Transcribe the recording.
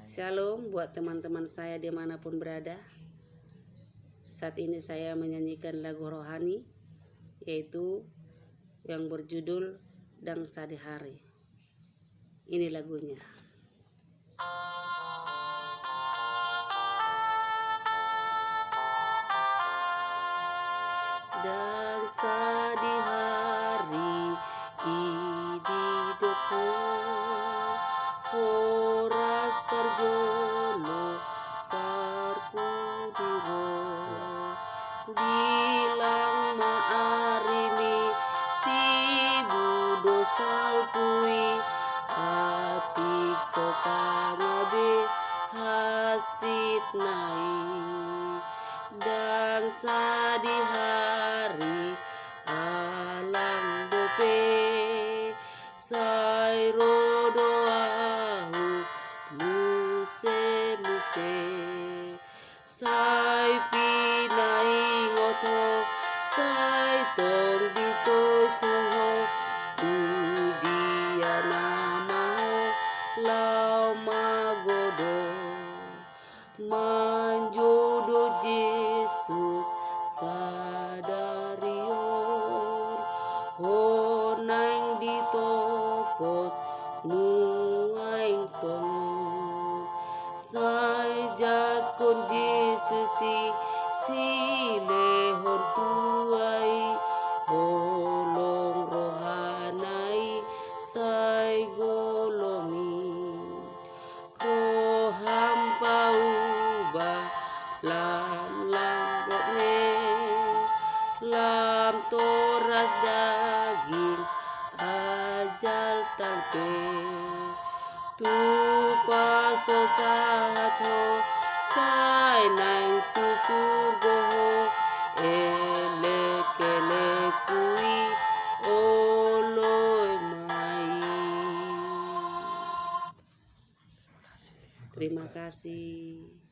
Shalom buat teman-teman saya dimanapun berada. Saat ini saya menyanyikan lagu rohani, yaitu yang berjudul Dangsa di Hari. Ini lagunya. Dangsa di hari idi doko horas perjolo parpudiro bilang maarimi tibu dosal pui atik sosangabe hasit nai dangsa di hari alang dope sai rodoahu muse sai pinai ngoto sai tong ditoi soho tu dia namaho lau magodo manjodo Yesus sadarion honang ditopot nuaing tonon sai jakon Yesus si lehon tuai holong rohanai sai golomi roham pauba lam rokne lam toras daging ajal talpe tu paso sato sai nang tu surgo ele kui oloi mai. Terima kasih.